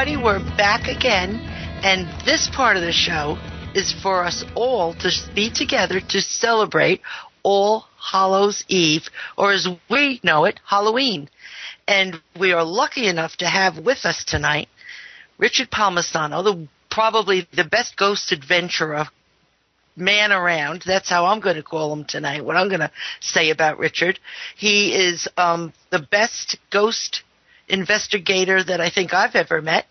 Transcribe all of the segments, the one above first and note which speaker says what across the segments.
Speaker 1: everybody. We're back again, and this part of the show is for us all to be together to celebrate All Hallows Eve, or as we know it, Halloween. And we are lucky enough to have with us tonight Richard Palmisano, probably the best ghost adventurer man around. That's how I'm going to call him tonight, what I'm going to say about Richard. He is the best ghost investigator that I think I've ever met,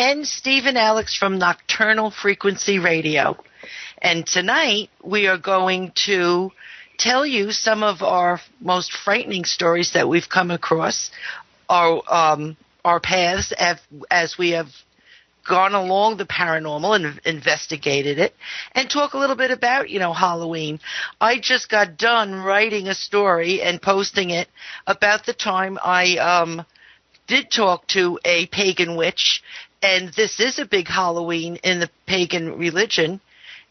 Speaker 1: and Steve and Alex from Nocturnal Frequency Radio. And tonight we are going to tell you some of our most frightening stories that we've come across, our paths as we have gone along the paranormal and investigated it, and talk a little bit about, Halloween. I just got done writing a story and posting it about the time I did talk to a pagan witch, and this is a big Halloween in the pagan religion,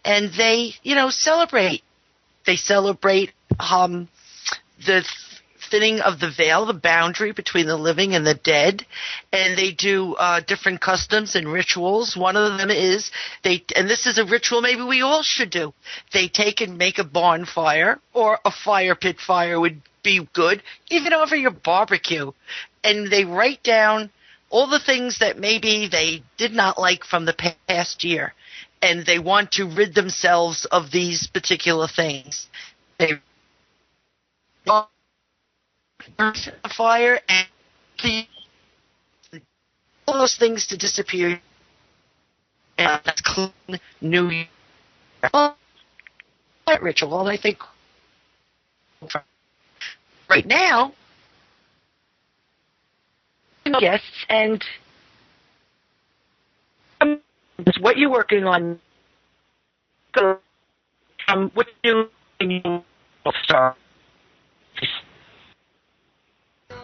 Speaker 1: and they, celebrate. They celebrate the thinning of the veil, the boundary between the living and the dead, and they do different customs and rituals. One of them is and this is a ritual maybe we all should do. They take and make a bonfire, or a fire pit fire would be good, even over your barbecue, and they write down all the things that maybe they did not like from the past year, and they want to rid themselves of these particular things. They burn a fire and all those things to disappear. And that's clean New Year. Well, that ritual, I think, right now, yes, and what you're working on. What you start.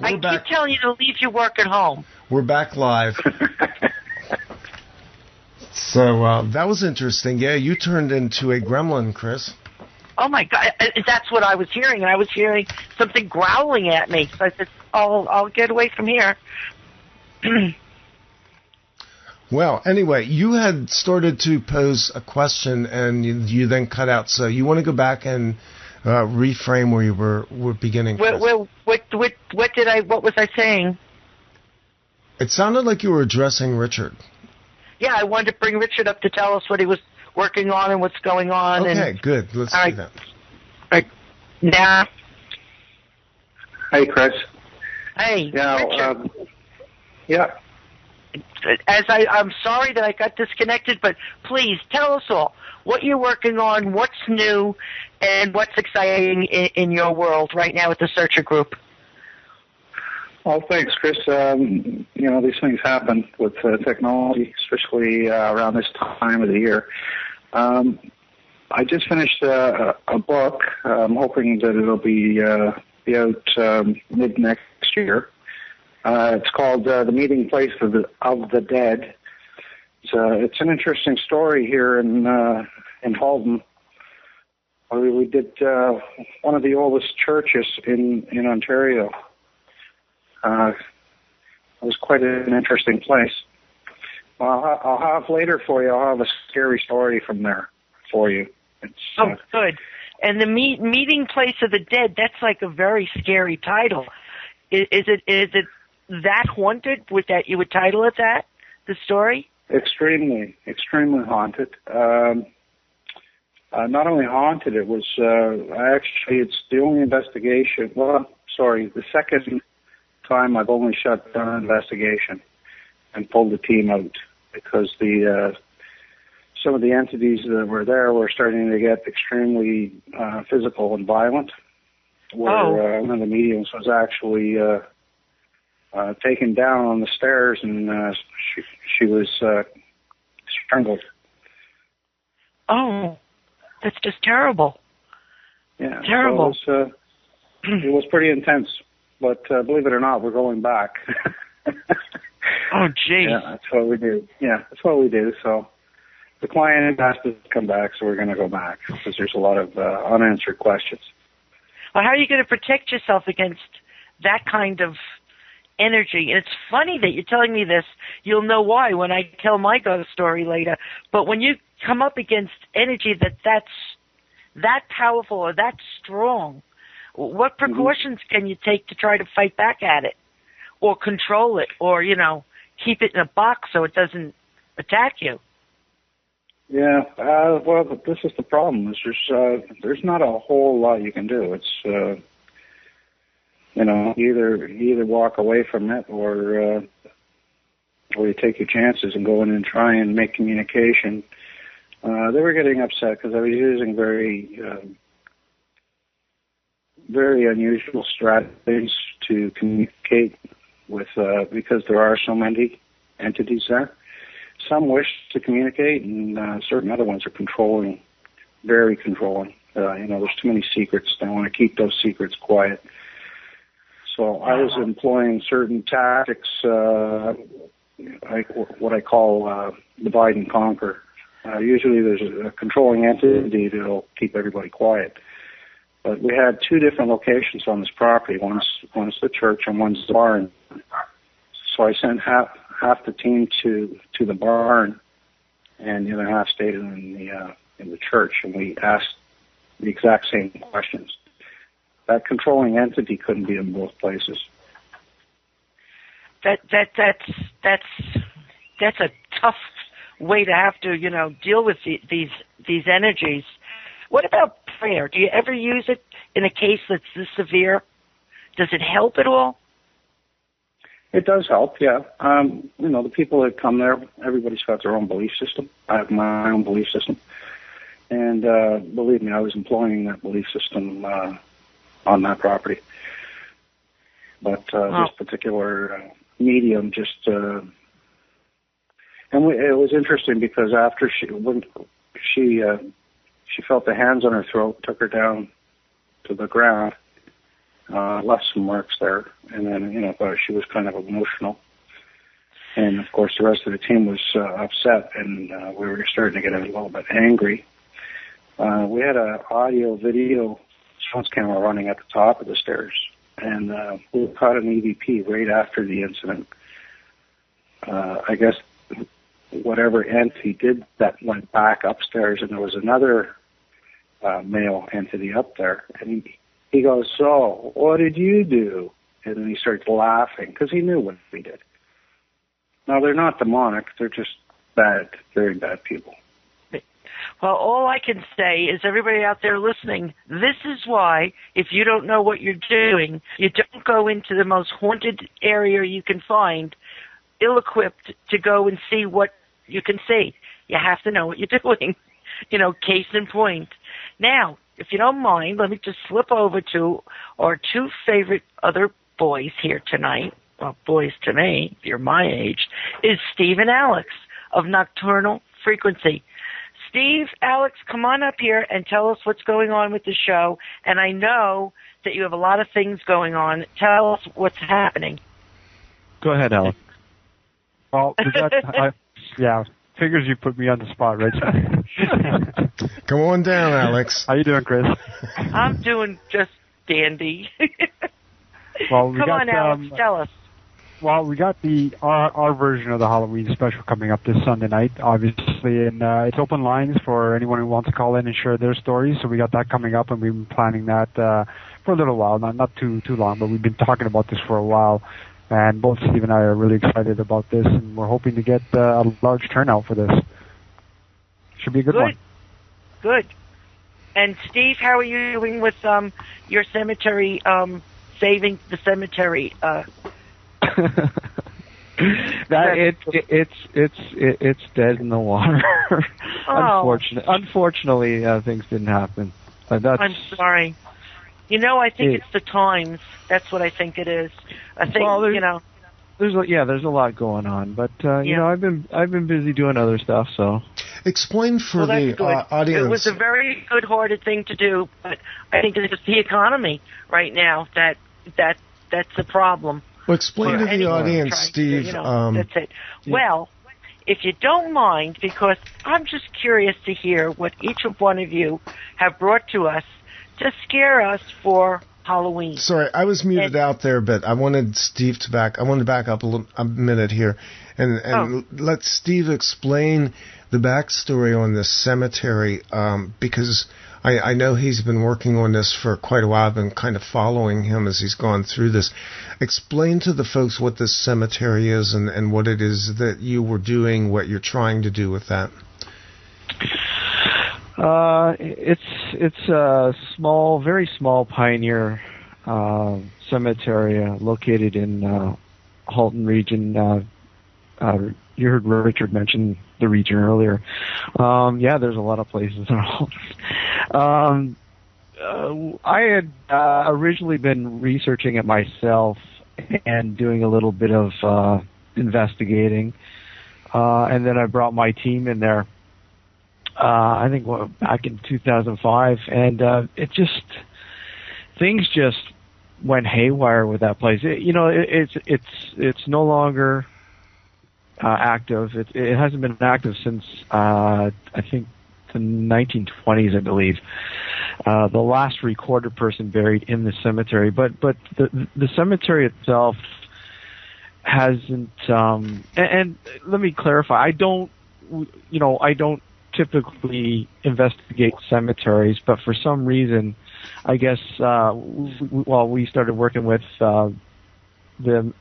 Speaker 1: I keep telling you to leave your work at home.
Speaker 2: We're back live. So that was interesting. Yeah, you turned into a gremlin, Chris.
Speaker 1: Oh my God, that's what I was hearing, and I was hearing something growling at me. So I said, I'll get away from here.
Speaker 2: Well, anyway, you had started to pose a question, and you then cut out. So you want to go back and reframe where you were beginning.
Speaker 1: What was I saying?
Speaker 2: It sounded like you were addressing Richard.
Speaker 1: Yeah, I wanted to bring Richard up to tell us what he was working on and what's going on.
Speaker 2: Okay, good. Let's do that.
Speaker 1: All right. Now.
Speaker 3: Hey, Chris.
Speaker 1: Hey, Richard.
Speaker 3: Yeah.
Speaker 1: I'm sorry that I got disconnected, but please tell us all what you're working on, what's new, and what's exciting in your world right now at the Searcher Group.
Speaker 3: Well, thanks, Chris. These things happen with technology, especially around this time of the year. I just finished a book. I'm hoping that it'll be out mid next year. It's called The Meeting Place of the Dead. It's an interesting story here in Halton. We did one of the oldest churches in Ontario. It was quite an interesting place. Well, I'll have later for you. I'll have a scary story from there for you.
Speaker 1: Good. And the Meeting Place of the Dead, that's like a very scary title. Is it that haunted? You would title it that, the story?
Speaker 3: Extremely, extremely haunted. Not only haunted, it was it's the only investigation. The second time I've only shut down an investigation and pulled the team out because some of the entities that were there were starting to get extremely physical and violent. Where one of the mediums was actually taken down on the stairs, and she was strangled.
Speaker 1: Oh, that's just terrible.
Speaker 3: Yeah,
Speaker 1: terrible.
Speaker 3: So it was pretty intense, but believe it or not, we're going back.
Speaker 1: Oh, geez.
Speaker 3: Yeah, that's what we do. So the client asked us to come back, so we're going to go back because there's a lot of unanswered questions.
Speaker 1: Well, how are you going to protect yourself against that kind of energy. And it's funny that you're telling me this. You'll know why when I tell my ghost story later. But when you come up against energy that's that powerful or that strong, what precautions can you take to try to fight back at it or control it or, keep it in a box so it doesn't attack you?
Speaker 3: Yeah, well, this is the problem. Is there's not a whole lot you can do. It's either walk away from it or you take your chances and go in and try and make communication. They were getting upset because I was using very unusual strategies to communicate with, because there are so many entities there. Some wish to communicate, and certain other ones are controlling, very controlling. There's too many secrets. They want to keep those secrets quiet. So I was employing certain tactics, what I call divide and conquer. Usually there's a controlling entity that will keep everybody quiet. But we had two different locations on this property. One's the church and one's the barn. So I sent half the team to the barn, and the other half stayed in the church, and we asked the exact same questions. That controlling entity couldn't be in both places.
Speaker 1: That's a tough way to have to deal with these energies. What about prayer? Do you ever use it in a case that's this severe? Does it help at all?
Speaker 3: It does help, yeah. The people that come there, everybody's got their own belief system. I have my own belief system. And believe me, I was employing that belief system on that property. But this particular medium just... it was interesting because after she felt the hands on her throat, took her down to the ground, left some marks there, and then, she was kind of emotional. And, of course, the rest of the team was upset, and we were starting to get a little bit angry. We had an audio-video surveillance camera running at the top of the stairs, and we caught an EVP right after the incident. I guess whatever entity did that went back upstairs, and there was another male entity up there, and he goes, "So, what did you do?" And then he starts laughing because he knew what we did. Now, they're not demonic. They're just bad, very bad people.
Speaker 1: Well, all I can say is everybody out there listening, this is why, if you don't know what you're doing, you don't go into the most haunted area you can find, ill-equipped to go and see what you can see. You have to know what you're doing. Case in point. Now, if you don't mind, let me just slip over to our two favorite other boys here tonight. Well, boys to me, if you're my age, is Steve and Alex of Nocturnal Frequency. Steve, Alex, come on up here and tell us what's going on with the show. And I know that you have a lot of things going on. Tell us what's happening.
Speaker 4: Go ahead, Alex. Well, we got, figures you put me on the spot, right?
Speaker 2: Come on down, Alex.
Speaker 4: How you doing, Chris?
Speaker 1: I'm doing just dandy.
Speaker 4: Well, we
Speaker 1: Come
Speaker 4: got,
Speaker 1: on, Alex, tell us.
Speaker 4: Well, we got our version of the Halloween special coming up this Sunday night, obviously, and it's open lines for anyone who wants to call in and share their stories. So we got that coming up, and we've been planning that for a little while, not too long, but we've been talking about this for a while. And both Steve and I are really excited about this, and we're hoping to get a large turnout for this. Should be a good one.
Speaker 1: Good. And Steve, how are you doing with your cemetery, saving the cemetery?
Speaker 5: It's dead in the water.
Speaker 1: Oh.
Speaker 5: Unfortunately, things didn't happen.
Speaker 1: I'm sorry. I think it's the times. That's what I think it is. I think
Speaker 5: there's a lot going on, but I've been busy doing other stuff. So
Speaker 2: explain for the audience.
Speaker 1: It was a very good-hearted thing to do, but I think it's the economy right now that's the problem.
Speaker 2: Well, explain to the audience, Steve.
Speaker 1: That's it. Well, if you don't mind, because I'm just curious to hear what each of one of you have brought to us to scare us for Halloween.
Speaker 2: Sorry, I was muted out there, but I wanted Steve to back up a minute here and let Steve explain the backstory on this cemetery, because I know he's been working on this for quite a while. I've been kind of following him as he's gone through this. Explain to the folks what this cemetery is and what it is that you were doing, what you're trying to do with that.
Speaker 5: It's a small, very small pioneer cemetery located in Halton region. You heard Richard mention the region earlier. There's a lot of places in Halton. I had originally been researching it myself and doing a little bit of investigating, and then I brought my team in there. I think back in 2005, and things just went haywire with that place. It's no longer active. It hasn't been active since I think the 1920s, I believe. The last recorded person buried in the cemetery, but the cemetery itself hasn't. And let me clarify. I don't typically investigate cemeteries, but for some reason, I guess, we started working with the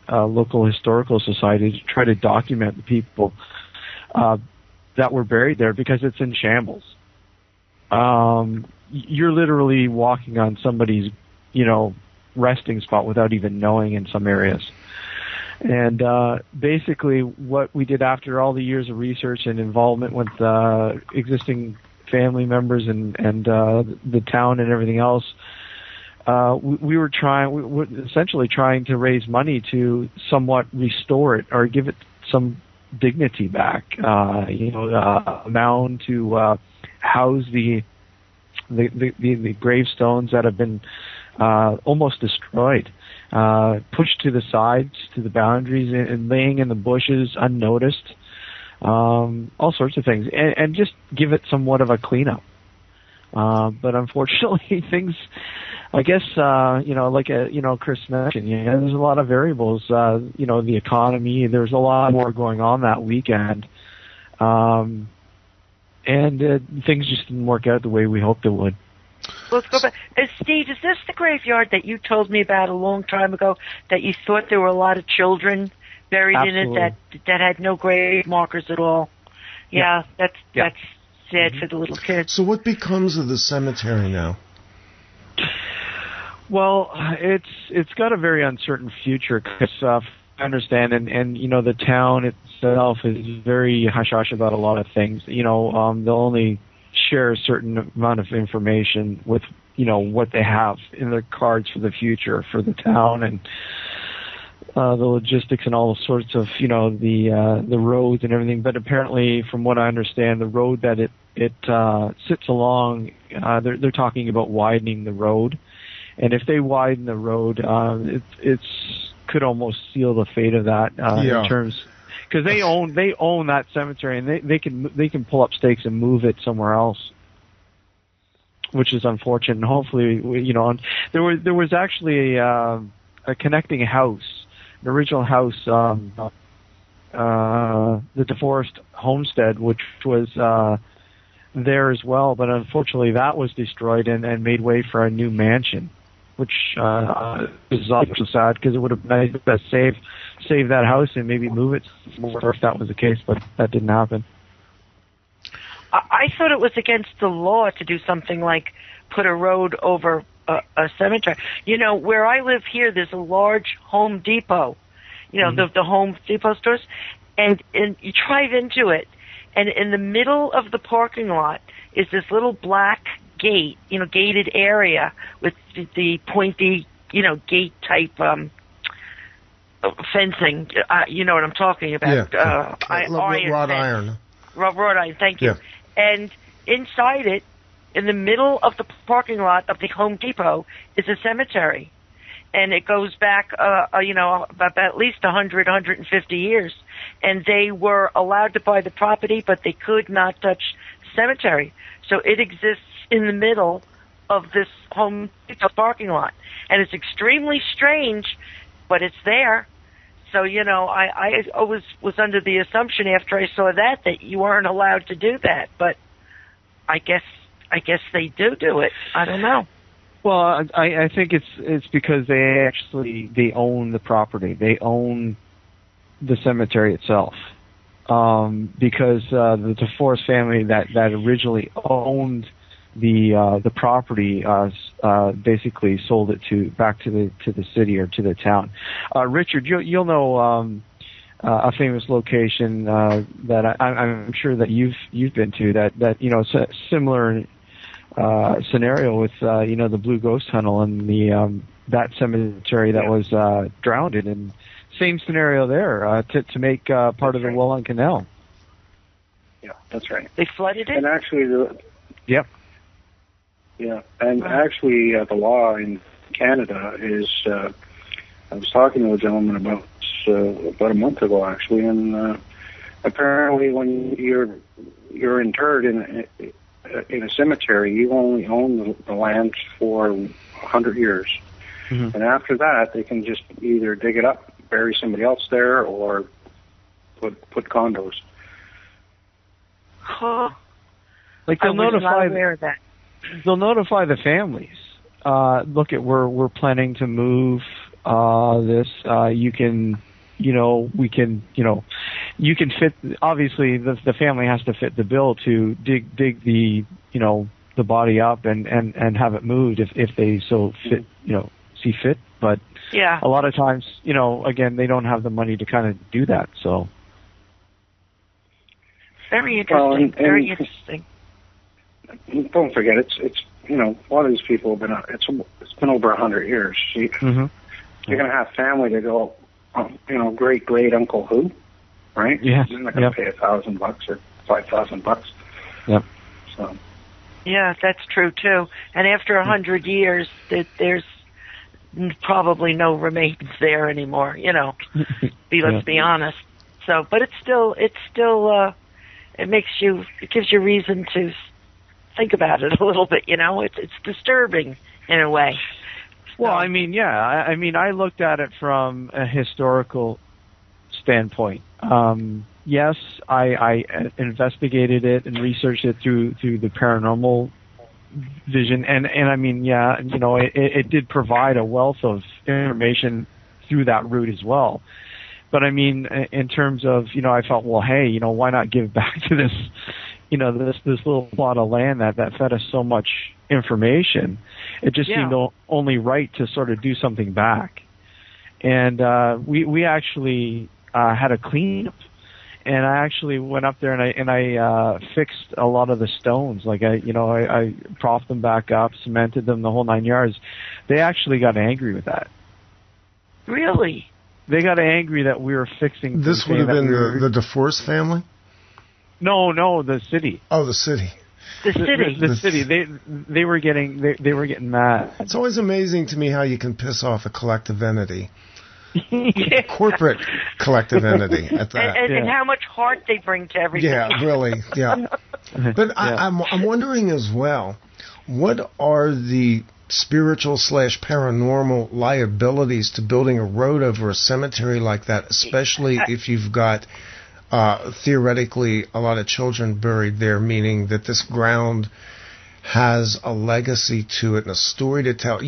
Speaker 5: local historical society to try to document the people that were buried there, because it's in shambles. You're literally walking on somebody's, resting spot without even knowing in some areas. And basically what we did after all the years of research and involvement with existing family members and the town and everything else, we were essentially trying to raise money to somewhat restore it or give it some dignity back. A mound to house the gravestones that have been almost destroyed. Pushed to the sides, to the boundaries, and laying in the bushes unnoticed, all sorts of things, and just give it somewhat of a cleanup. But unfortunately, things, I guess, Chris mentioned, there's a lot of variables. The economy. There's a lot more going on that weekend, and things just didn't work out the way we hoped it would.
Speaker 1: Let's go back. Steve, is this the graveyard that you told me about a long time ago, that you thought there were a lot of children buried
Speaker 5: Absolutely.
Speaker 1: in it that had no grave markers at all? Yeah. That's sad for the little kids.
Speaker 2: So what becomes of the cemetery now?
Speaker 5: Well, it's got a very uncertain future, because I understand, and the town itself is very hush-hush about a lot of things. They'll only share a certain amount of information with what they have in their cards for the future for the town, and the logistics and all sorts of the roads and everything. But apparently, from what I understand, the road that it sits along, they're talking about widening the road, and if they widen the road, it's could almost seal the fate of that in terms. Because they own that cemetery, and they can pull up stakes and move it somewhere else, which is unfortunate. And hopefully, there was actually a connecting house, an original house, the DeForest homestead, which was there as well. But unfortunately, that was destroyed and made way for a new mansion, which is also sad, because it would have been nice to save that house and maybe move it more if that was the case, but that didn't happen.
Speaker 1: I thought it was against the law to do something like put a road over a cemetery. Where I live here, there's a large Home Depot, the Home Depot stores, and you drive into it, and in the middle of the parking lot is this little black gate, gated area with the pointy, gate type fencing. You know what I'm talking about.
Speaker 2: Yeah. Wrought iron.
Speaker 1: Wrought iron, thank you.
Speaker 2: Yeah.
Speaker 1: And inside it, in the middle of the parking lot of the Home Depot, is a cemetery. And it goes back, about at least 100, 150 years. And they were allowed to buy the property, but they could not touch cemetery. So it exists in the middle of this Home Depot parking lot. and it's extremely strange, but it's there. So, I always was under the assumption after I saw that you weren't allowed to do that, but I guess they do it. I don't know.
Speaker 5: Well, I think it's because they own the property. They own the cemetery itself. Because the DeForest family that originally owned the property basically sold it back to the city or to the town. Richard, you'll know a famous location that I'm sure that you've been to that similar scenario with the Blue Ghost Tunnel and that cemetery that was drowned in. And same scenario there to make part of the Welland Canal.
Speaker 3: Yeah, that's right.
Speaker 1: They flooded it?
Speaker 3: And actually,
Speaker 5: Yep.
Speaker 3: Yeah, and actually the law in Canada is, I was talking to a gentleman about a month ago, actually, and apparently when you're interred in a cemetery, you only own the land for 100 years. Mm-hmm. And after that, they can just either dig it up, bury somebody else there, or put condos.
Speaker 1: Huh.
Speaker 5: Like they'll notify
Speaker 1: that.
Speaker 5: They'll notify the families. Look, we're planning to move this. You can fit. Obviously, the family has to fit the bill to dig the body up and have it moved if they so fit see fit. But
Speaker 1: yeah,
Speaker 5: a lot of times again they don't have the money to kind of do that. So
Speaker 1: very interesting. Very interesting.
Speaker 3: Don't forget, it's a lot of these people have been it's been over 100 years. You're going to have family to go, great uncle who, right?
Speaker 5: Yeah,
Speaker 3: they're not going to pay $1,000 or $5,000.
Speaker 5: Yep.
Speaker 3: So.
Speaker 1: Yeah, that's true too. And after 100 years, there's probably no remains there anymore. Let's be honest. So, but it gives you reason to think about it a little bit, it's disturbing in a way.
Speaker 5: Well, I mean, yeah, I looked at it from a historical standpoint. Yes, I investigated it and researched it through the paranormal vision, and I mean, yeah, it did provide a wealth of information through that route as well. But I mean, in terms of, I felt, well, hey, why not give back to this, this little plot of land that fed us so much information. It just seemed only right to sort of do something back. And we actually had a cleanup, and I actually went up there and I fixed a lot of the stones. Like I propped them back up, cemented them, the whole 9 yards. They actually got angry with that.
Speaker 1: Really?
Speaker 5: They got angry that we were fixing.
Speaker 2: This would have been the DeForest family?
Speaker 5: No, the city.
Speaker 2: Oh, the city.
Speaker 1: The
Speaker 5: city. They were getting mad.
Speaker 2: It's always amazing to me how you can piss off a collective entity.
Speaker 1: Yeah.
Speaker 2: Corporate collective entity at that.
Speaker 1: And how much heart they bring to everything.
Speaker 2: Yeah, really. Yeah. But I'm wondering as well, what are the spiritual / paranormal liabilities to building a road over a cemetery like that, especially if you've got theoretically a lot of children buried there, meaning that this ground has a legacy to it and a story to tell.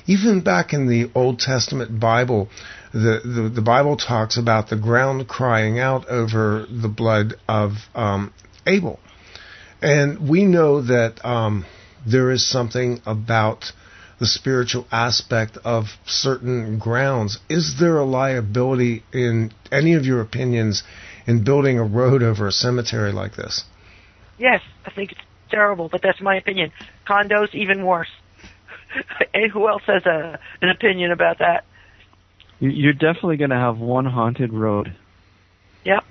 Speaker 2: Even back in the Old Testament Bible, the Bible talks about the ground crying out over the blood of Abel. And we know that there is something about the spiritual aspect of certain grounds. Is there a liability, in any of your opinions, in building a road over a cemetery like this?
Speaker 1: Yes, I think it's terrible, but that's my opinion. Condos, even worse. And who else has an opinion about that?
Speaker 5: You're definitely going to have one haunted road.
Speaker 1: Yep.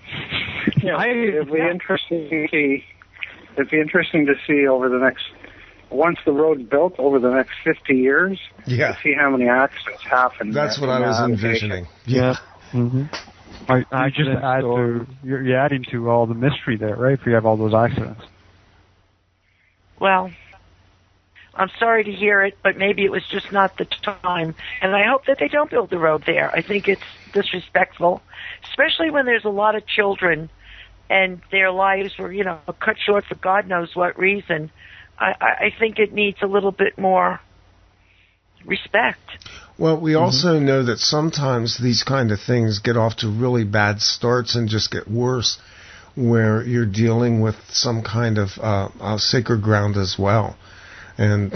Speaker 3: It'd be interesting to see over the next, once the road's built, over the next 50 years, to see how many accidents happen.
Speaker 2: That's what I was envisioning.
Speaker 5: Yeah. Mm-hmm.
Speaker 4: You're adding to all the mystery there, right? If you have all those accidents.
Speaker 1: Well, I'm sorry to hear it, but maybe it was just not the time. And I hope that they don't build the road there. I think it's disrespectful, especially when there's a lot of children and their lives were, cut short for God knows what reason. I think it needs a little bit more respect.
Speaker 2: Well, we also know that sometimes these kind of things get off to really bad starts and just get worse, where you're dealing with some kind of sacred ground as well. And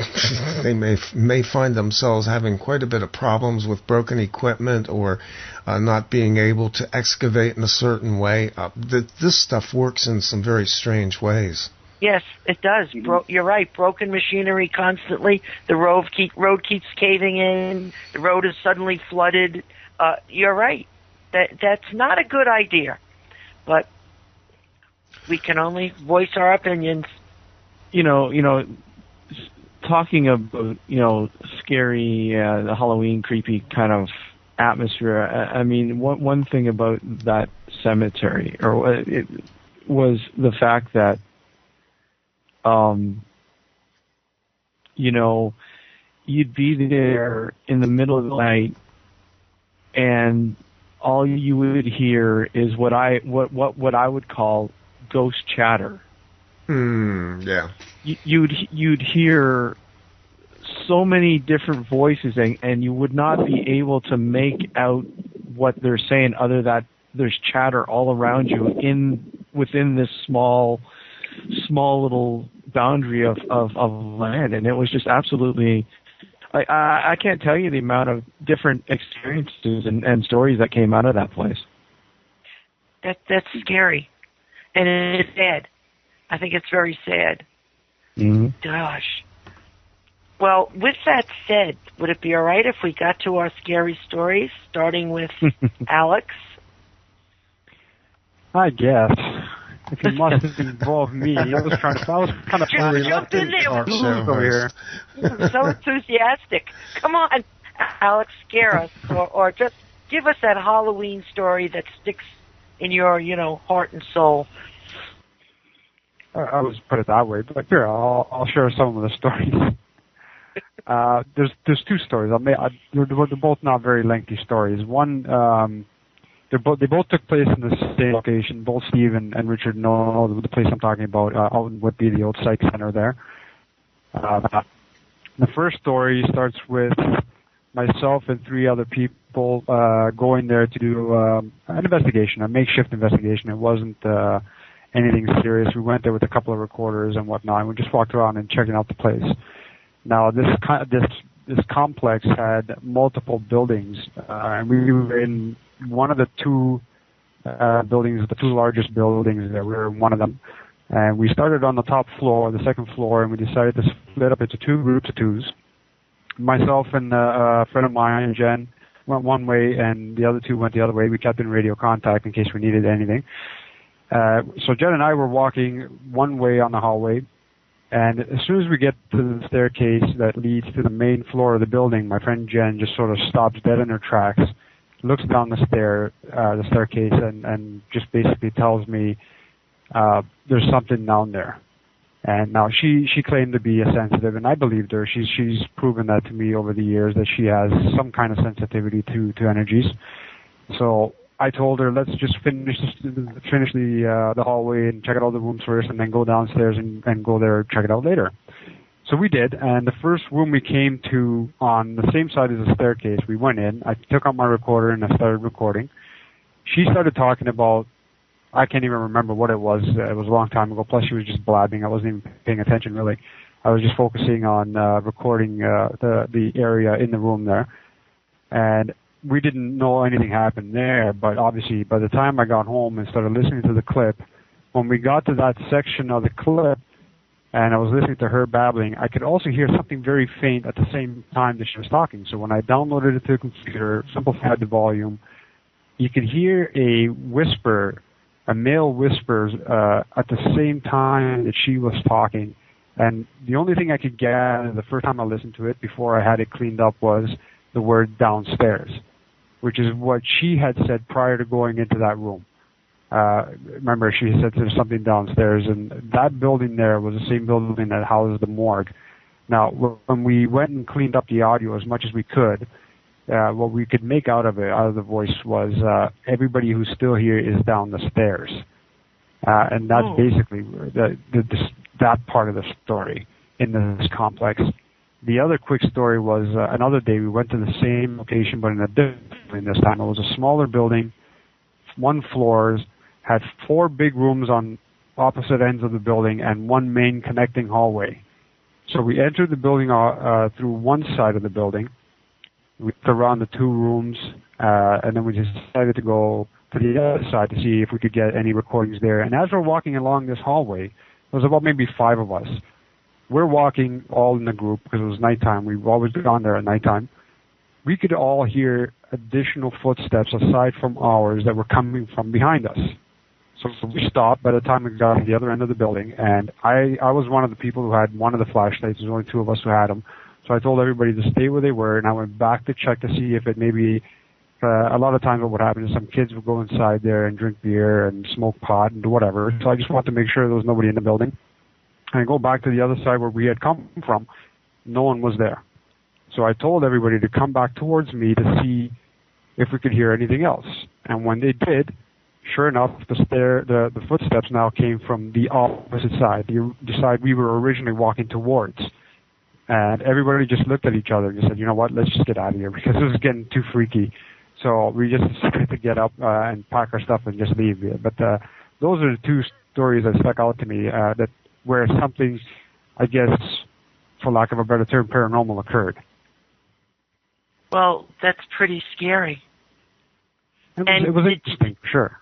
Speaker 2: they may find themselves having quite a bit of problems with broken equipment or not being able to excavate in a certain way. This stuff works in some very strange ways.
Speaker 1: Yes, it does. You're right. Broken machinery constantly. The road keeps caving in. The road is suddenly flooded. You're right. That's not a good idea. But we can only voice our opinions.
Speaker 5: Talking about, scary, the Halloween creepy kind of atmosphere, I mean, one thing about that cemetery, or it was the fact that, you'd be there in the middle of the night and all you would hear is what I would call ghost chatter.
Speaker 2: Yeah.
Speaker 5: You'd hear so many different voices, and you would not be able to make out what they're saying, other that there's chatter all around you within this small little boundary of land, and it was just absolutely. I can't tell you the amount of different experiences and stories that came out of that place.
Speaker 1: That's scary, and it's sad. I think it's very sad.
Speaker 5: Mm-hmm.
Speaker 1: Gosh. Well, with that said, would it be all right if we got to our scary stories, starting with Alex?
Speaker 4: I guess. If you must involve me, I was kind of
Speaker 1: jump in there
Speaker 4: over here.
Speaker 1: So enthusiastic. Come on, Alex, scare us, or just give us that Halloween story that sticks in your, heart and soul.
Speaker 4: I was put it that way, but here I'll share some of the stories. There's two stories. They're both not very lengthy stories. One, they both took place in the same location. Both Steve and Richard know the place I'm talking about. Out in Whitby, the old psych center there. The first story starts with myself and three other people going there to do an investigation, a makeshift investigation. It wasn't anything serious. We went there with a couple of recorders and whatnot, and we just walked around and checking out the place. Now, this complex had multiple buildings, and we were in one of the two buildings, the two largest buildings there. We were in one of them. And we started on the top floor, the second floor, and we decided to split up into two groups of twos. Myself and a friend of mine, Jen, went one way, and the other two went the other way. We kept in radio contact in case we needed anything. So Jen and I were walking one way on the hallway, and as soon as we get to the staircase that leads to the main floor of the building, my friend Jen just sort of stops dead in her tracks, looks down the staircase, and just basically tells me there's something down there. And now she claimed to be a sensitive, and I believed her. She's proven that to me over the years, that she has some kind of sensitivity to energies. So I told her, let's just finish the hallway and check out all the rooms first, and then go downstairs and go there and check it out later. So we did, and the first room we came to on the same side as the staircase, we went in. I took out my recorder and I started recording. She started talking about, I can't even remember what it was. It was a long time ago. Plus, she was just blabbing. I wasn't even paying attention, really. I was just focusing on recording the area in the room there. And we didn't know anything happened there, but obviously by the time I got home and started listening to the clip, when we got to that section of the clip and I was listening to her babbling, I could also hear something very faint at the same time that she was talking. So when I downloaded it to the computer, simplified the volume, you could hear a whisper, a male whisper at the same time that she was talking. And the only thing I could gather the first time I listened to it before I had it cleaned up was the word downstairs, which is what she had said prior to going into that room. Remember, she said there's something downstairs, and that building there was the same building that housed the morgue. Now, when we went and cleaned up the audio as much as we could, what we could make out of the voice was everybody who's still here is down the stairs. And that's basically that part of the story in this complex. The other quick story was another day we went to the same location, but in a different building this time. It was a smaller building, 1 floor, had 4 big rooms on opposite ends of the building and 1 main connecting hallway. So we entered the building through one side of the building. We went around the 2 rooms, and then we just decided to go to the other side to see if we could get any recordings there. And as we're walking along this hallway, there was about maybe 5 of us. We're walking all in the group because it was nighttime. We've always gone there at nighttime. We could all hear additional footsteps aside from ours that were coming from behind us. So we stopped by the time we got to the other end of the building, and I was one of the people who had one of the flashlights. There's only 2 of us who had them. So I told everybody to stay where they were, and I went back to check to see if it maybe, a lot of times what would happen is some kids would go inside there and drink beer and smoke pot and do whatever. So I just wanted to make sure there was nobody in the building. And I go back to the other side where we had come from. No one was there. So I told everybody to come back towards me to see if we could hear anything else. And when they did, sure enough, the footsteps now came from the opposite side, the side we were originally walking towards. And everybody just looked at each other and said, you know what, let's just get out of here because this is getting too freaky. So we just decided to get up and pack our stuff and just leave it. But those are the 2 stories that stuck out to me that where something, I guess, for lack of a better term, paranormal occurred.
Speaker 1: Well, that's pretty scary.
Speaker 4: It was interesting, sure.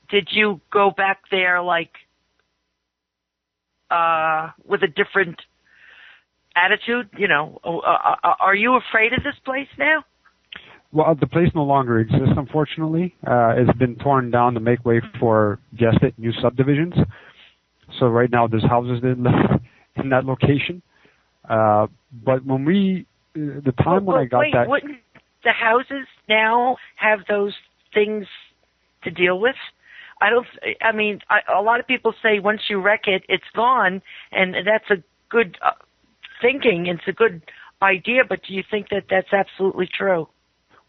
Speaker 1: Did you go back there, like, with a different attitude? You know, are you afraid of this place now?
Speaker 4: Well, the place no longer exists, unfortunately. It's been torn down to make way for, guessed it, new subdivisions. So right now there's houses in that location. But when the time when I got that...
Speaker 1: Wouldn't the houses now have those things to deal with? A lot of people say once you wreck it, it's gone, and that's a good thinking. It's a good idea, but do you think that that's absolutely true?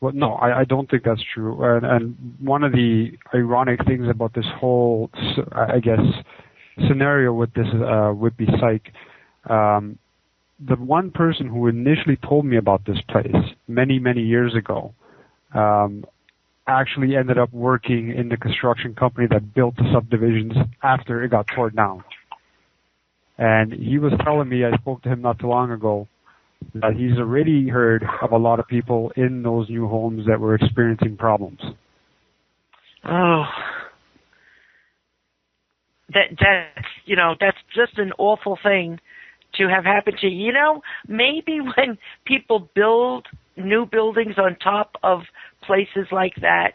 Speaker 4: Well, no, I don't think that's true. And one of the ironic things about this whole, I guess, scenario with this Whitby Psych, the one person who initially told me about this place many, many years ago actually ended up working in the construction company that built the subdivisions after it got torn down. And he was telling me, I spoke to him not too long ago, that he's already heard of a lot of people in those new homes that were experiencing problems.
Speaker 1: Oh. That's just an awful thing to have happened to you. You know, maybe when people build new buildings on top of places like that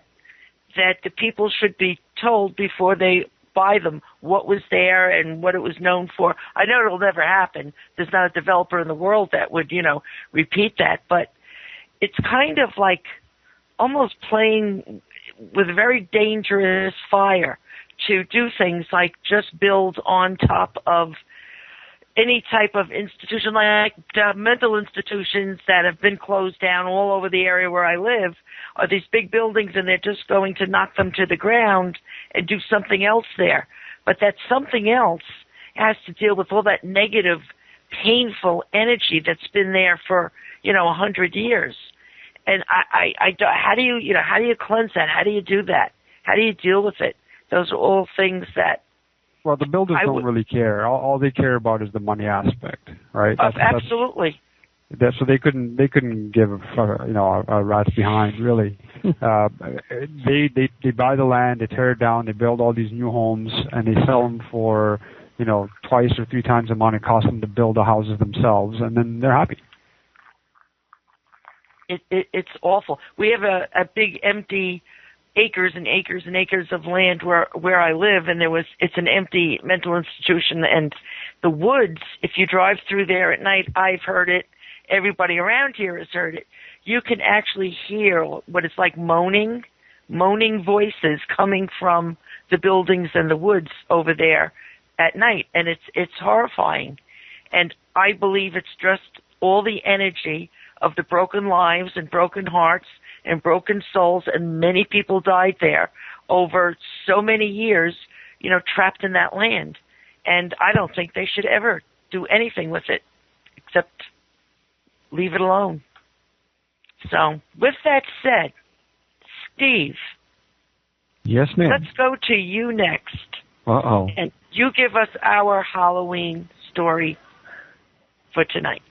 Speaker 1: the people should be told before they buy them what was there and what it was known for. I know it'll never happen. There's not a developer in the world that would, repeat that, but it's kind of like almost playing with very dangerous fire to do things like just build on top of any type of institution, like mental institutions that have been closed down all over the area where I live, are these big buildings, and they're just going to knock them to the ground and do something else there. But that something else has to deal with all that negative, painful energy that's been there for, 100 years. And how do you cleanse that? How do you do that? How do you deal with it? Those are all things that.
Speaker 4: Well, the builders don't really care. All they care about is the money aspect, right?
Speaker 1: Absolutely.
Speaker 4: So they couldn't give a rat's behind, really. They buy the land, they tear it down, they build all these new homes, and they sell them for 2 or 3 times the amount it costs them to build the houses themselves, and then they're happy.
Speaker 1: It's awful. We have a big empty acres and acres and acres of land where I live, and it's an empty mental institution. And the woods, if you drive through there at night, I've heard it. Everybody around here has heard it. You can actually hear what it's like moaning voices coming from the buildings and the woods over there at night, and it's horrifying. And I believe it's just all the energy of the broken lives and broken hearts and broken souls, and many people died there over so many years, trapped in that land. And I don't think they should ever do anything with it except leave it alone. So, with that said, Steve.
Speaker 5: Yes, ma'am.
Speaker 1: Let's go to you next.
Speaker 5: Uh-oh.
Speaker 1: And you give us our Halloween story for tonight.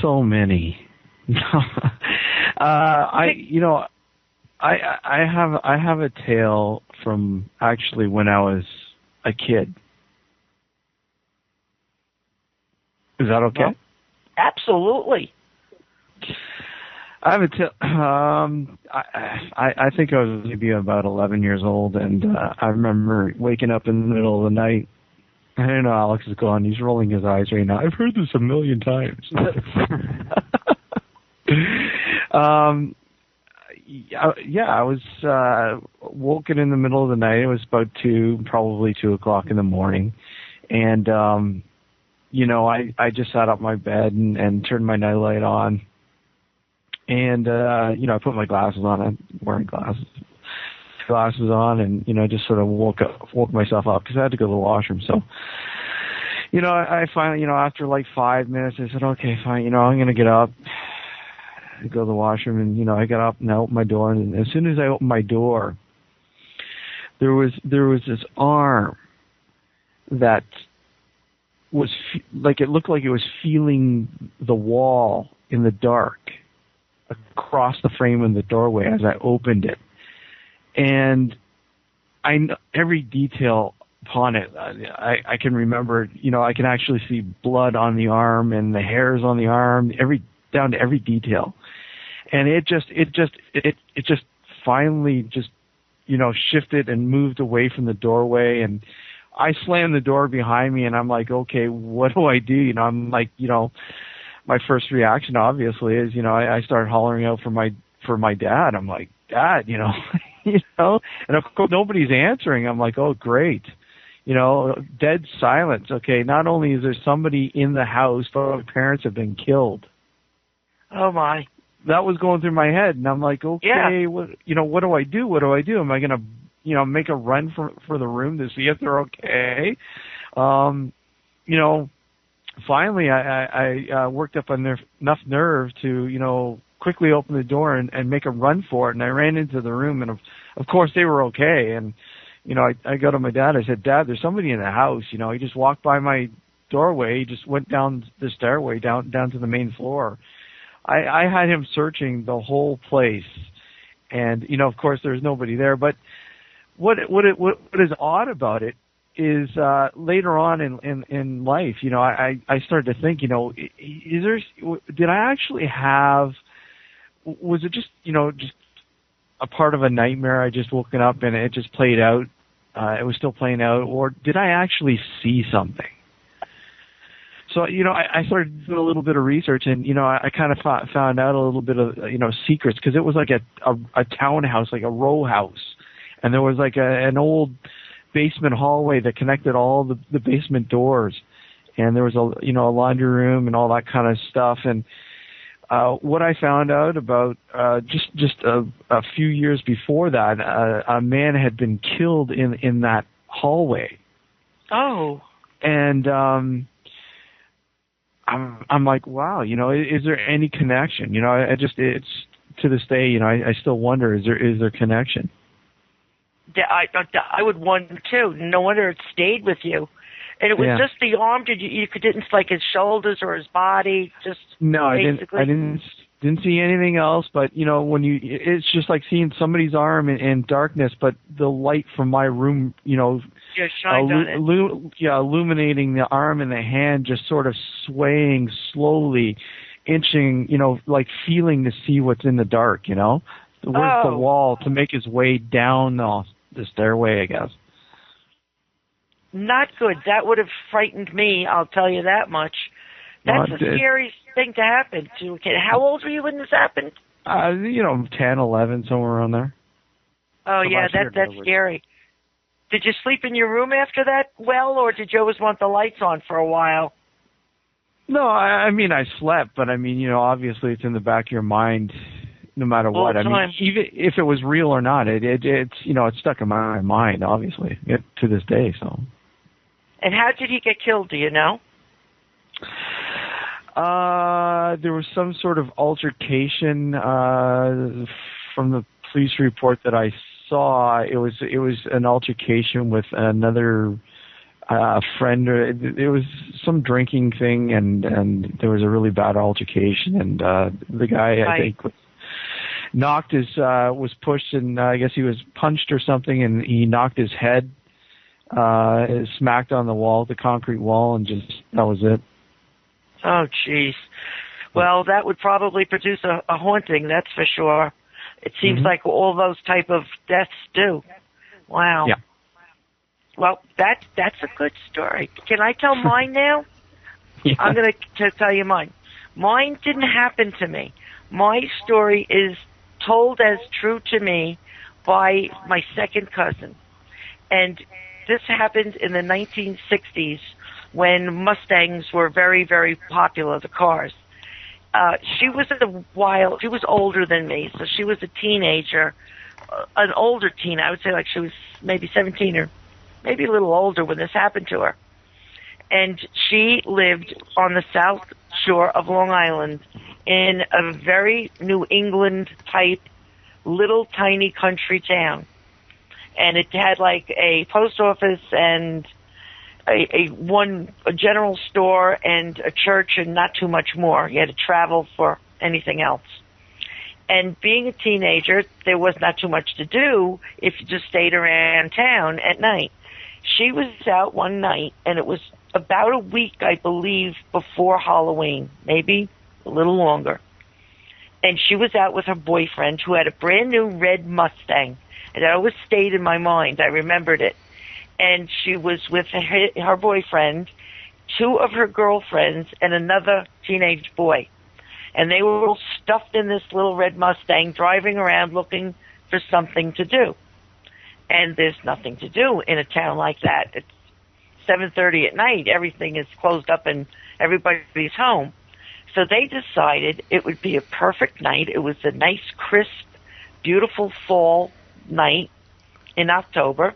Speaker 5: So many. I have a tale from actually when I was a kid. Is that okay?
Speaker 1: Well, absolutely.
Speaker 5: I have a tale. I think I was maybe about 11 years old, and I remember waking up in the middle of the night. I don't know, Alex is gone. He's rolling his eyes right now. I've heard this a million times. I was woken in the middle of the night. It was about probably 2 o'clock in the morning. And, I just sat up in my bed and turned my nightlight on. And, I put my glasses on. I'm wearing glasses on, and, just sort of woke myself up because I had to go to the washroom. So, I finally, after like 5 minutes, I said, okay, fine, I'm going to get up, go to the washroom. And, I got up and I opened my door. And as soon as I opened my door, there was this arm that was it looked like it was feeling the wall in the dark across the frame of the doorway as I opened it. And every detail upon it, I can remember, I can actually see blood on the arm and the hairs on the arm, down to every detail. And it just finally just, shifted and moved away from the doorway. And I slammed the door behind me, and I'm like, okay, what do I do? I'm like, my first reaction obviously is, I started hollering out for my dad. I'm like, Dad, and of course nobody's answering. I'm like, oh, great. Dead silence. Okay, not only is there somebody in the house, but my parents have been killed.
Speaker 1: Oh, my.
Speaker 5: That was going through my head, and I'm like, okay,
Speaker 1: yeah.
Speaker 5: what do I do? What do I do? Am I going to, make a run for the room to see if they're okay? Finally, I worked up enough nerve to, quickly open the door and make a run for it. And I ran into the room, and of course they were okay. And, I go to my dad. I said, Dad, there's somebody in the house. He just walked by my doorway. He just went down the stairway down to the main floor. I had him searching the whole place. And, of course there's nobody there. But what is odd about it is later on in life, I started to think, did I actually have, was it just a part of a nightmare? I just woken up and it just played out. It was still playing out, or did I actually see something? So, I started doing a little bit of research, and, I kind of found out a little bit of, secrets, because it was like a townhouse, like a row house. And there was like an old basement hallway that connected all the basement doors. And there was a laundry room and all that kind of stuff. And what I found out about just a few years before that, a man had been killed in that hallway.
Speaker 1: Oh.
Speaker 5: And I'm like, wow, is there any connection? It's to this day, I still wonder, is there connection?
Speaker 1: I would wonder too. No wonder it stayed with you. And it was just the arm. You didn't like his shoulders or his body? Just
Speaker 5: no,
Speaker 1: basically?
Speaker 5: I didn't see anything else. But it's just like seeing somebody's arm in darkness, but the light from my room,
Speaker 1: shined on it.
Speaker 5: Illuminating the arm and the hand, just sort of swaying slowly, inching, like feeling to see what's in the dark. Where's the wall to make his way down the stairway, I guess.
Speaker 1: Not good. That would have frightened me, I'll tell you that much. That's a scary thing to happen to a kid. How old were you when this happened?
Speaker 5: 10, 11, somewhere around there.
Speaker 1: Oh, yeah, that's scary. Did you sleep in your room after that or did you always want the lights on for a while?
Speaker 5: No, I mean, I slept, but I mean, obviously it's in the back of your mind no matter what. I mean, even if it was real or not, it's stuck in my mind, obviously, to this day, so.
Speaker 1: And how did he get killed, do you know?
Speaker 5: There was some sort of altercation from the police report that I saw. It was an altercation with another friend. It was some drinking thing, and there was a really bad altercation, and the guy I think was pushed, and I guess he was punched or something, and he knocked his head, smacked on the concrete wall, and that was it.
Speaker 1: Oh, jeez. Well, that would probably produce a haunting, that's for sure. It seems like all those type of deaths do. Wow.
Speaker 5: Yeah.
Speaker 1: Well, that's a good story. Can I tell mine now?
Speaker 5: Yeah.
Speaker 1: I'm going to tell you mine. Mine didn't happen to me. My story is told as true to me by my second cousin. And this happened in the 1960s when Mustangs were very, very popular, the cars. She was older than me, so she was a teenager, an older teen. I would say like she was maybe 17 or maybe a little older when this happened to her. And she lived on the south shore of Long Island in a very New England type little tiny country town. And it had like a post office and a general store and a church and not too much more. You had to travel for anything else. And being a teenager, there was not too much to do if you just stayed around town at night. She was out one night, and it was about a week, I believe, before Halloween, maybe a little longer. And she was out with her boyfriend, who had a brand new red Mustang. And it always stayed in my mind. I remembered it. And she was with her boyfriend, two of her girlfriends, and another teenage boy. And they were all stuffed in this little red Mustang, driving around looking for something to do. And there's nothing to do in a town like that. It's 7:30 at night. Everything is closed up and everybody's home. So they decided it would be a perfect night. It was a nice, crisp, beautiful fall night in October,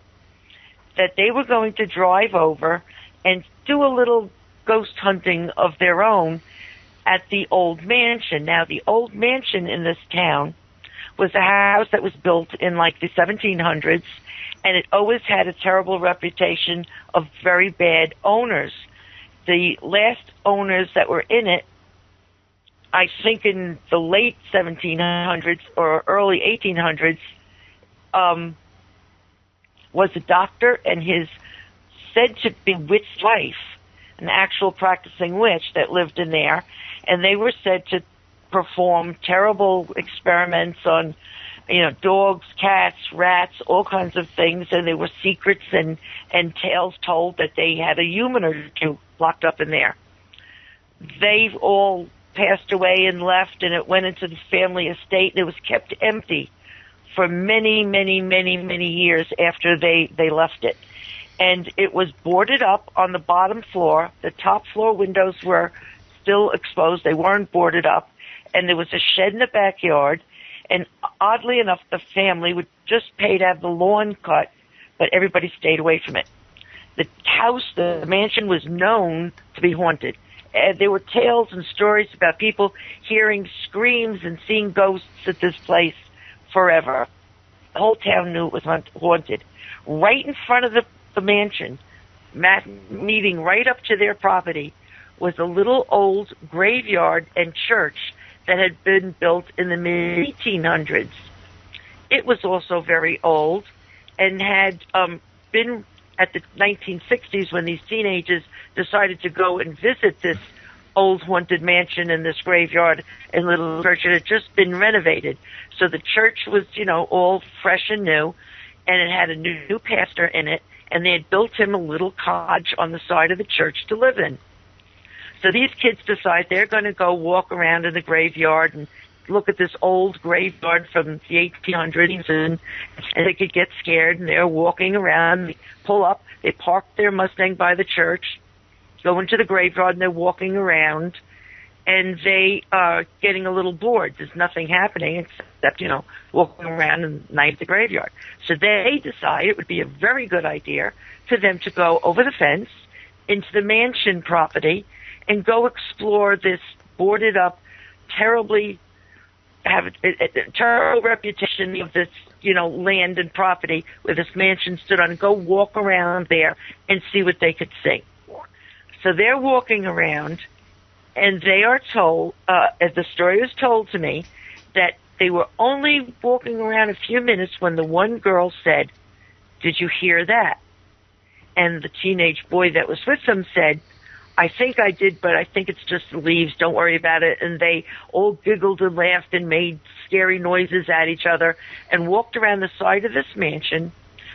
Speaker 1: that they were going to drive over and do a little ghost hunting of their own at the old mansion. Now, the old mansion in this town was a house that was built in like the 1700s, and it always had a terrible reputation of very bad owners. The last owners that were in it, I think in the late 1700s or early 1800s, was a doctor and his said to be witch wife, an actual practicing witch that lived in there, and they were said to perform terrible experiments on, dogs, cats, rats, all kinds of things, and there were secrets and tales told that they had a human or two locked up in there. They've all passed away and left, and it went into the family estate, and it was kept empty for many, many, many, many years after they left it. And it was boarded up on the bottom floor. The top floor windows were still exposed. They weren't boarded up. And there was a shed in the backyard. And oddly enough, the family would just pay to have the lawn cut, but everybody stayed away from it. The house, the mansion, was known to be haunted. There were tales and stories about people hearing screams and seeing ghosts at this place forever. The whole town knew it was haunted. Right in front of the mansion, meeting right up to their property, was a little old graveyard and church that had been built in the mid-1800s. It was also very old and had been at the 1960s when these teenagers decided to go and visit this old haunted mansion and this graveyard and little church. It had just been renovated. So the church was, all fresh and new, and it had a new pastor in it, and they had built him a little cottage on the side of the church to live in. So these kids decide they're going to go walk around in the graveyard and look at this old graveyard from the 1800s, and they could get scared, and they're walking around. They pull up, they park their Mustang by the church, go into the graveyard, and they're walking around, and they are getting a little bored. There's nothing happening except, walking around in the night at the graveyard. So they decide it would be a very good idea for them to go over the fence into the mansion property and go explore this boarded up, terrible reputation of this, land and property where this mansion stood on, and go walk around there and see what they could see. So they're walking around, and they are told, as the story was told to me, that they were only walking around a few minutes when the one girl said, "Did you hear that?" And the teenage boy that was with them said, "I think I did, but I think it's just the leaves. Don't worry about it." And they all giggled and laughed and made scary noises at each other and walked around the side of this mansion,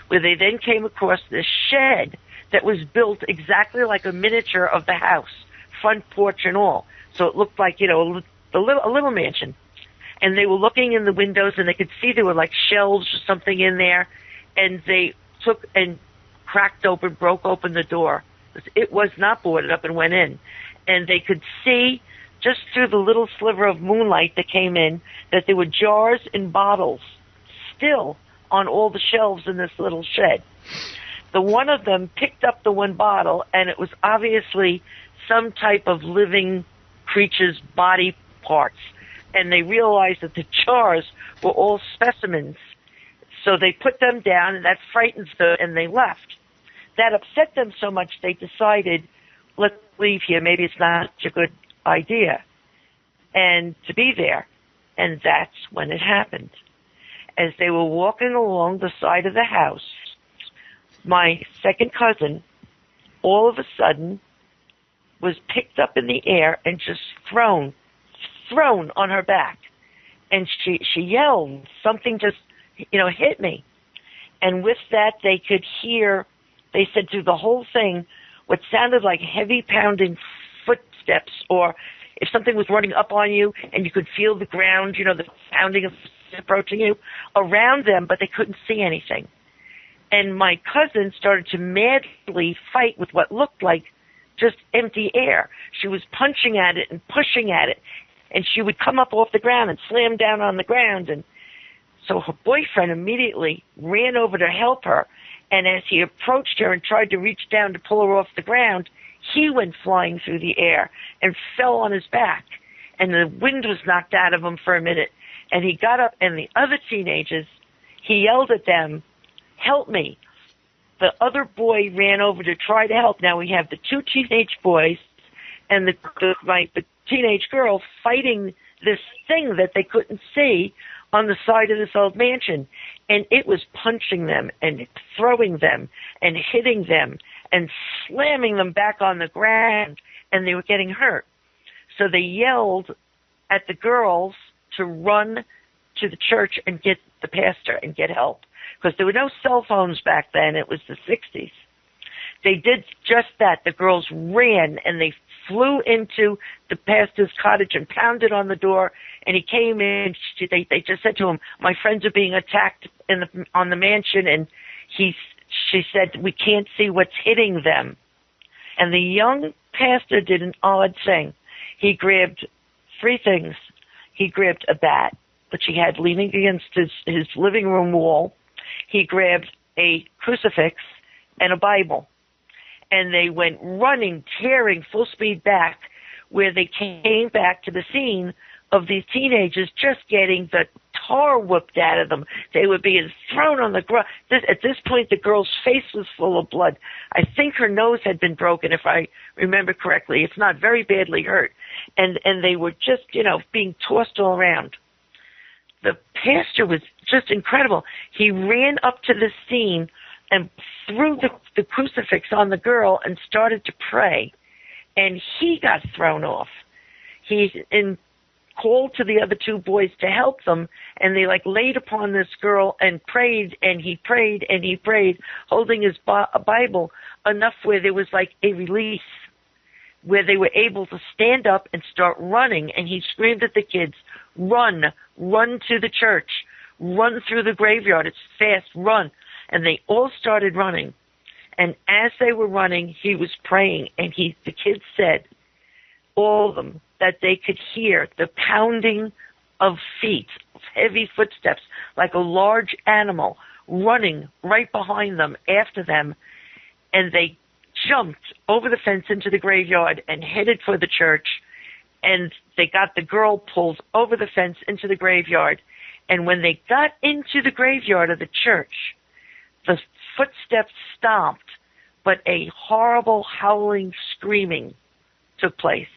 Speaker 1: where they then came across this shed that was built exactly like a miniature of the house, front porch and all. So it looked like, a little mansion. And they were looking in the windows, and they could see there were like shelves or something in there. And they took and broke open the door. It was not boarded up, and went in. And they could see, just through the little sliver of moonlight that came in, that there were jars and bottles still on all the shelves in this little shed. The one of them picked up the one bottle, and it was obviously some type of living creature's body parts. And they realized that the jars were all specimens. So they put them down, and that frightened them, and they left. That upset them so much they decided, let's leave here. Maybe it's not such a good idea, and to be there. And that's when it happened. As they were walking along the side of the house, my second cousin, all of a sudden, was picked up in the air and just thrown on her back. And she yelled, something just, hit me. And with that, they could hear, they said through the whole thing, what sounded like heavy pounding footsteps, or if something was running up on you and you could feel the ground, the pounding of approaching you around them, but they couldn't see anything. And my cousin started to madly fight with what looked like just empty air. She was punching at it and pushing at it, and she would come up off the ground and slam down on the ground. And so her boyfriend immediately ran over to help her, and as he approached her and tried to reach down to pull her off the ground, he went flying through the air and fell on his back, and the wind was knocked out of him for a minute. And he got up, and the other teenagers, he yelled at them, "Help me." The other boy ran over to try to help. Now we have the two teenage boys and the teenage girl fighting this thing that they couldn't see on the side of this old mansion. And it was punching them and throwing them and hitting them and slamming them back on the ground, and they were getting hurt. So they yelled at the girls to run to the church and get the pastor and get help, because there were no cell phones back then. It was the 60s. They did just that. The girls ran, and they flew into the pastor's cottage and pounded on the door, and he came in. They just said to him, "My friends are being attacked on the mansion," and she said, "We can't see what's hitting them." And the young pastor did an odd thing. He grabbed three things. He grabbed a bat, which he had leaning against his living room wall. He grabbed a crucifix and a Bible. And they went running, tearing full speed back, where they came back to the scene of these teenagers just getting the tar whooped out of them. They were being thrown on the ground. At this point, the girl's face was full of blood. I think her nose had been broken, if I remember correctly. It's not very badly hurt. And they were just, being tossed all around. The pastor was just incredible. He ran up to the scene and threw the crucifix on the girl and started to pray. And he got thrown off. He called to the other two boys to help them, and they laid upon this girl and prayed, and he prayed, and he prayed, holding his Bible enough where there was a release, where they were able to stand up and start running. And he screamed at the kids, run to the church, run through the graveyard. It's fast, run. And they all started running. And as they were running, he was praying, and the kids said, all of them, that they could hear the pounding of feet, of heavy footsteps, like a large animal running right behind them, after them. And they jumped over the fence into the graveyard and headed for the church. And they got the girl pulled over the fence into the graveyard. And when they got into the graveyard of the church, the footsteps stopped, but a horrible howling, screaming took place.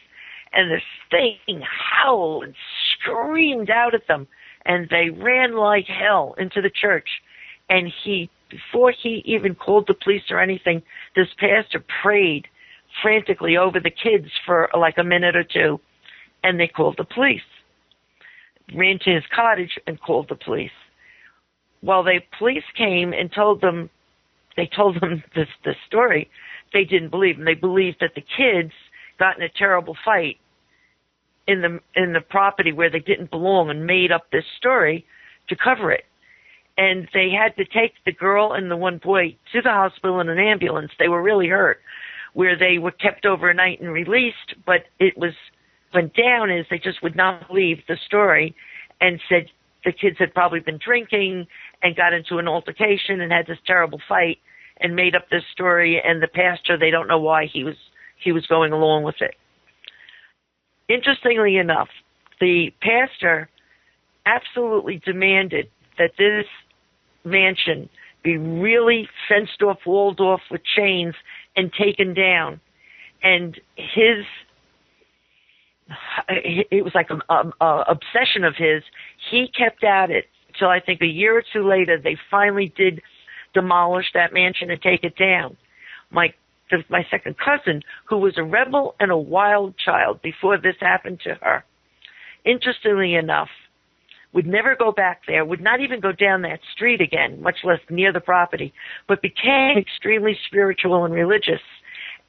Speaker 1: And this thing howled and screamed out at them, and they ran like hell into the church. And before he even called the police or anything, this pastor prayed frantically over the kids for like a minute or two, and they called the police. Ran to his cottage and called the police. Well, the police came and told them this story. They didn't believe them. They believed that the kids got in a terrible fight in the property where they didn't belong, and made up this story to cover it. And they had to take the girl and the one boy to the hospital in an ambulance. They were really hurt, where they were kept overnight and released. But went down is they just would not believe the story, and said the kids had probably been drinking and got into an altercation and had this terrible fight, and made up this story. And the pastor, they don't know why he was going along with it. Interestingly enough, the pastor absolutely demanded that this mansion be really fenced off, walled off with chains, and taken down. And it was like an obsession of his. He kept at it till I think a year or two later, they finally did demolish that mansion and take it down. My second cousin, who was a rebel and a wild child before this happened to her, interestingly enough, would never go back there, would not even go down that street again, much less near the property, but became extremely spiritual and religious,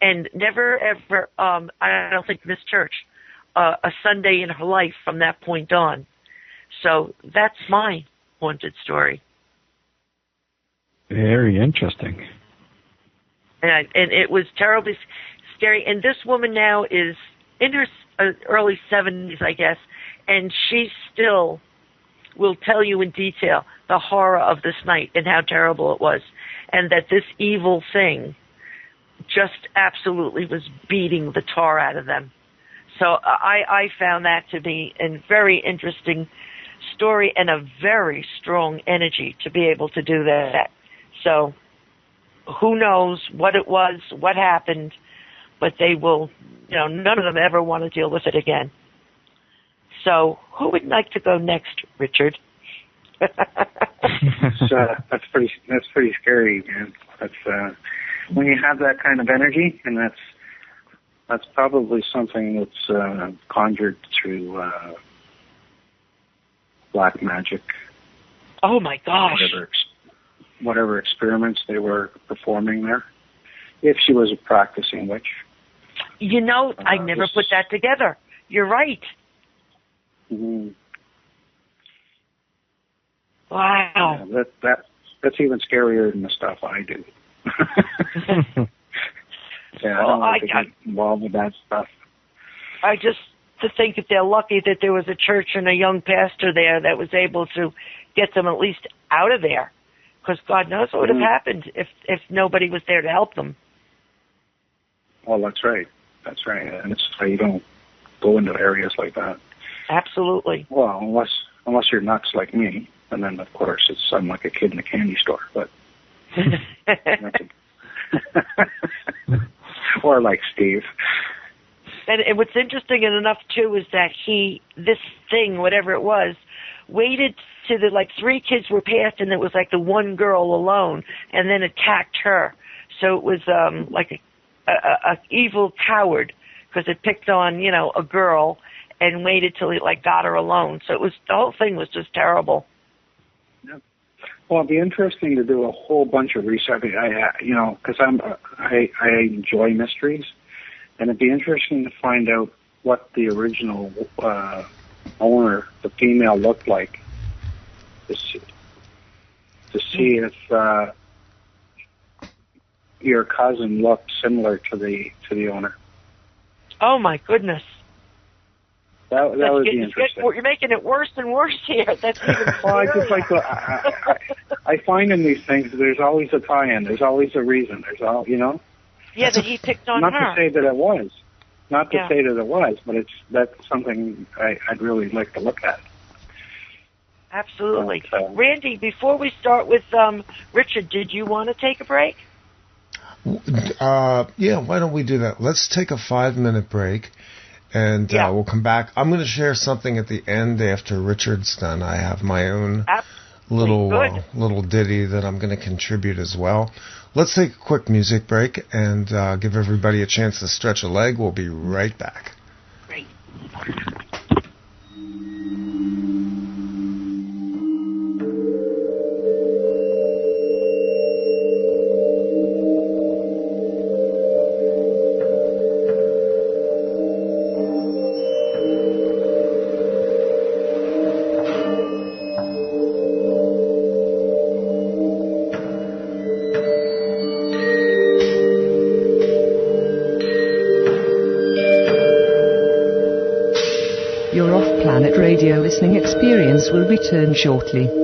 Speaker 1: and never ever, I don't think, missed church a Sunday in her life from that point on. So that's my haunted story.
Speaker 5: Very interesting.
Speaker 1: And it was terribly scary. And this woman now is in her early 70s, I guess, and she still will tell you in detail the horror of this night and how terrible it was, and that this evil thing just absolutely was beating the tar out of them. So I found that to be a very interesting story and a very strong energy to be able to do that. So who knows what it was, what happened, but they will, none of them ever want to deal with it again. So who would like to go next, Richard?
Speaker 3: That's pretty scary, man. That's when you have that kind of energy, and that's probably something that's conjured through black magic.
Speaker 1: Oh my gosh!
Speaker 3: Whatever experiments they were performing there, if she was a practicing witch.
Speaker 1: I never put that together. You're right.
Speaker 3: Mm-hmm.
Speaker 1: Wow.
Speaker 3: Yeah, that's even scarier than the stuff I do. Yeah, I don't like to get involved with that stuff.
Speaker 1: I just to think that they're lucky that there was a church and a young pastor there that was able to get them at least out of there, because God knows what would have happened if nobody was there to help them.
Speaker 3: Well, that's right. That's right. And it's why you don't go into areas like that.
Speaker 1: Absolutely.
Speaker 3: Well, unless you're nuts like me, and then of course I'm like a kid in a candy store, but or like Steve.
Speaker 1: And what's interesting enough too is that this thing, whatever it was, waited till the three kids were passed, and it was like the one girl alone, and then attacked her. So it was like a evil coward, because it picked on a girl and waited till he got her alone. So the whole thing was just terrible.
Speaker 3: Yeah. Well, it'd be interesting to do a whole bunch of research. Because I enjoy mysteries, and it'd be interesting to find out what the original owner, the female, looked like, to see if your cousin looked similar to the owner.
Speaker 1: Oh my goodness!
Speaker 3: That would be interesting.
Speaker 1: You're making it worse and worse here. That's even
Speaker 3: well, I just like to. I find in these things there's always a tie-in. There's always a reason. There's all
Speaker 1: Yeah, that he picked on
Speaker 3: not
Speaker 1: her.
Speaker 3: Not to say that it was. Not to say that it was, but that's something I'd really like to look at.
Speaker 1: Absolutely. Randy, before we start with Richard, did you want to take a break?
Speaker 2: Yeah, why don't we do that? Let's take a 5-minute break, and we'll come back. I'm going to share something at the end after Richard's done. I have my own little ditty that I'm going to contribute as well. Let's take a quick music break and give everybody a chance to stretch a leg. We'll be right back.
Speaker 1: Great.
Speaker 6: Your off-planet radio listening experience will return shortly.